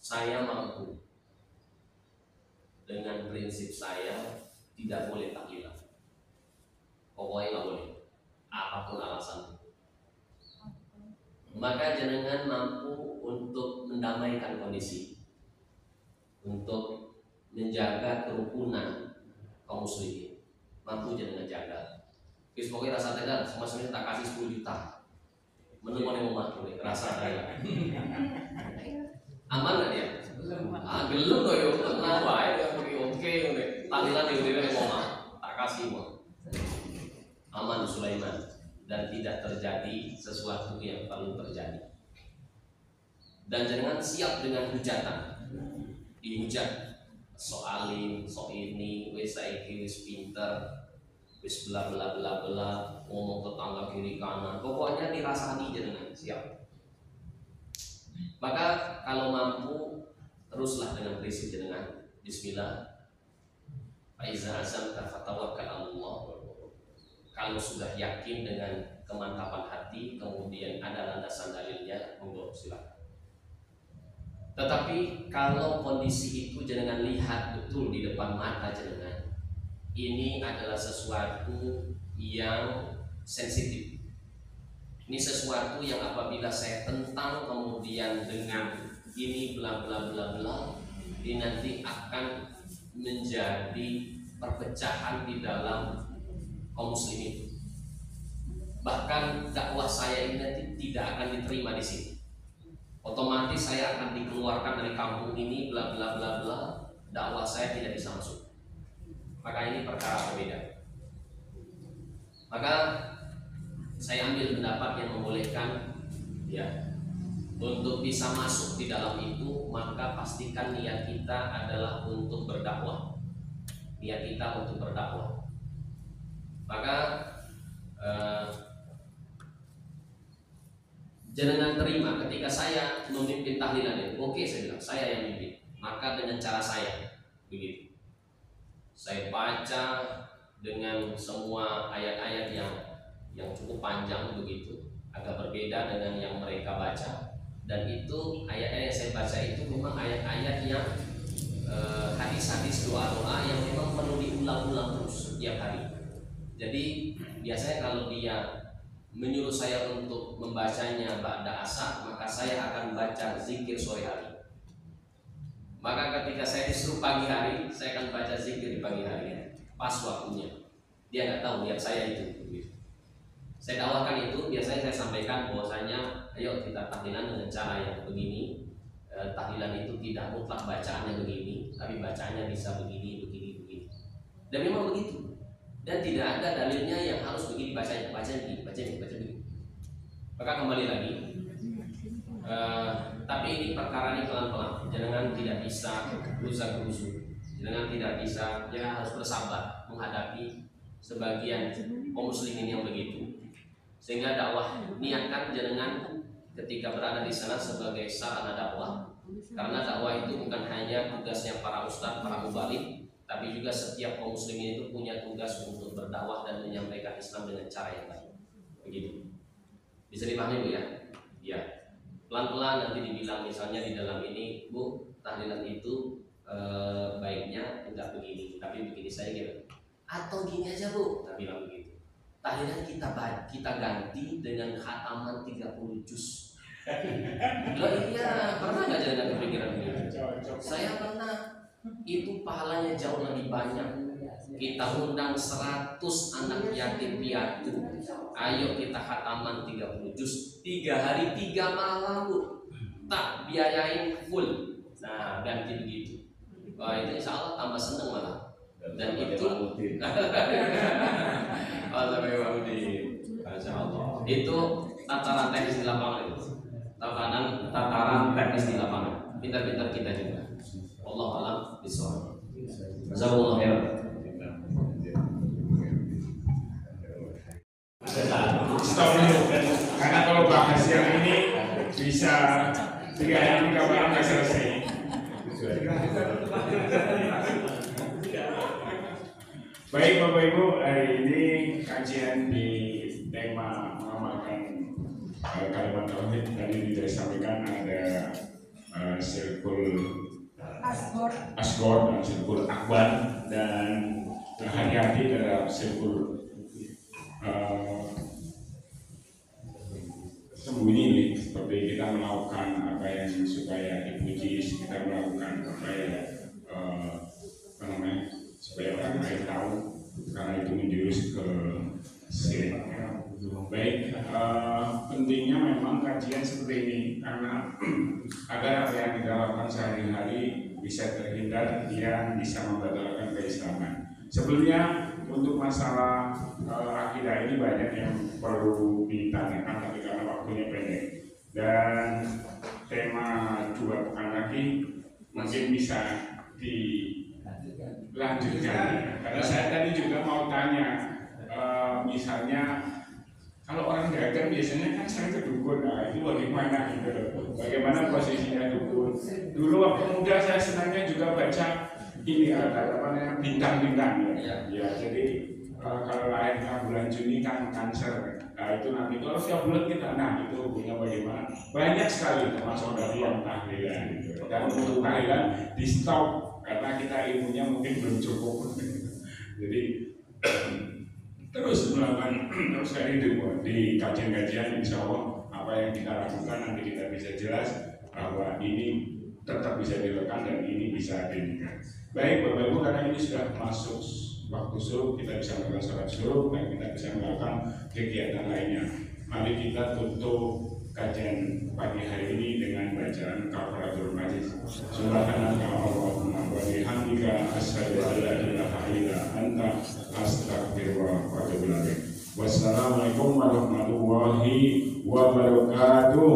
saya mampu dengan prinsip saya tidak boleh tahlilan, pokoknya nggak boleh apapun alasan. Maka jenengan mampu untuk mendamaikan kondisi, untuk menjaga kerukunan kaum muslimin, mampu jenengan jaga. Terus pokoknya rasa tegar, semua semuanya tak kasih 10 juta, menemukan yang mau boleh rasa tegar. Aman nggak dia? Gelem loh yo, kenapa ya? Oke, tahlilan di udah mau tak kasih mau. Aman Sulaiman. Dan tidak terjadi sesuatu yang perlu terjadi. Dan jangan siap dengan hujatan, dihujat, soalin, so ini, wis saiki wis pinter, wis bla bla bla bla, ngomong tetangga kiri kanan, pokoknya dirasani jangan siap. Maka kalau mampu teruslah dengan prinsip jenengan Bismillah. Faiza azamta fatawakkal Allah. Kalau sudah yakin dengan kemantapan hati, kemudian ada landasan dalilnya, monggo silakan. Tetapi kalau kondisi itu jenengan lihat betul di depan mata jenengan, ini adalah sesuatu yang sensitif. Ini sesuatu yang apabila saya tentang kemudian dengan ini bla bla bla bla, ini nanti akan menjadi perpecahan di dalam kaum muslimin. Bahkan dakwah saya ini nanti tidak akan diterima di sini. Otomatis saya akan dikeluarkan dari kampung ini, bla bla bla bla. Dakwah saya tidak bisa masuk. Maka ini perkara berbeda. Maka saya ambil pendapat yang membolehkan ya untuk bisa masuk di dalam itu, maka pastikan niat kita adalah untuk berdakwah. Niat kita untuk berdakwah. Maka jangan terima ketika saya memimpin tahlilan itu. Oke, saya bilang saya yang memimpin. Maka dengan cara saya begitu. Saya baca dengan semua ayat-ayat yang cukup panjang begitu, agak berbeda dengan yang mereka baca. Dan itu ayat-ayat yang saya baca itu memang ayat-ayat yang hadis-hadis doa-doa yang memang perlu diulang-ulang terus setiap hari. Jadi biasanya kalau dia menyuruh saya untuk membacanya ba'da asar, maka saya akan baca zikir sore hari. Maka ketika saya disuruh pagi hari, saya akan baca zikir di pagi hari, pas waktunya. Dia nggak tahu niat saya itu. Saya dakwakan itu, biasanya saya sampaikan bahwasanya ayo kita tahlilan dengan cara yang begini. Tahlilan itu tidak mutlak bacaannya begini, tapi bacaannya bisa begini. Dan memang begitu. Dan tidak ada dalilnya yang harus begini bacanya, baca begini. Maka kembali lagi, tapi ini perkara ini pelan-pelan. Jangan tidak bisa gerusa-gerusu. Jangan tidak bisa, jangan harus bersabar menghadapi sebagian kaum muslimin yang begitu. Sehingga dakwah niatkan jangan ketika berada di sana sebagai sarana dakwah. Karena dakwah itu bukan hanya tugasnya para ustadz, para mubalik, tapi juga setiap kaum muslimin itu punya tugas untuk berdakwah dan menyampaikan Islam dengan cara yang baik. Begitu. Bisa dipahami Bu ya? Ya. Pelan-pelan nanti dibilang misalnya di dalam ini, Bu, tahlilan itu baiknya enggak begini, tapi begini saya gitu. Atau gini aja Bu, nggak bilang begitu. Tahlilan kita ganti dengan khataman 30 juz. Loh iya, pernah nggak jangan kepikiran begitu? Saya pernah. Itu pahalanya jauh lebih banyak. Kita undang 100 anak yatim piatu. Ayo kita khataman 30 juz 3 hari 3 malam Bu. Tak biayain full. Nah ganti begitu. Wah itu insya Allah tambah seneng malah. Dan itu itu tataran teknis di lapangan itu. Tataran teknis di lapangan. Pintar-pintar kita juga. Allah alam bisawab. Jazakallahu khairan. Stop dulu, karena kalau bahas yang ini bisa 3 hari 3 malam nggak selesai. Baik Bapak Ibu, hari ini kajian di tema mengamalkan kalimat tauhid tadi disampaikan ada Syekhul Asgor dan Syekhul Akbar, dan hati-hati terhadap Syekhul sembunyi nih, seperti kita melakukan apa yang supaya dipuji, kita melakukan apa yang supaya orang lain tahu, karena itu menjurus ke syirik. Baik, pentingnya memang kajian seperti ini karena agar apa yang kita lakukan sehari-hari bisa terhindar yang bisa membatalkan keislaman. Sebelumnya untuk masalah akidah ini banyak yang perlu ditanyakan, tapi karena waktunya pendek dan tema 2 pekan lagi mungkin bisa dilanjutkan. Karena saya tadi juga mau tanya, misalnya kalau orang dagang biasanya kan saya ke dukun, nah itu bagaimana gitu, bagaimana posisinya dukun. Dulu waktu muda saya senangnya juga baca ini apa namanya bintang-bintang ya. Jadi kalau lahirnya bulan Juni kan Cancer, nah itu nanti kalau setiap bulan kita, nah itu hubungannya bagaimana? Banyak sekali termasuk dari yang tahlilan gitu. Dan untuk tahlilan di stop karena kita ilmunya mungkin belum cukup. Jadi terus melakukan terus kali di kajian-kajian, insya Allah apa yang kita lakukan nanti kita bisa jelas bahwa ini tetap bisa dilakukan dan ini bisa dilakukan. Baik Bapak Ibu, karena ini sudah masuk waktu suruh, kita bisa melakukan sholat suruh dan kita bisa melakukan kegiatan lainnya. Mari kita tutup kajian pagi hari ini dengan bacaan kafaratul majlis. Subhanaka Allahumma wa bihamdika asyhadu an la ilaha illa anta astaghfiruka wa atubu ilaik. Wassalamualaikum warahmatullahi wabarakatuh.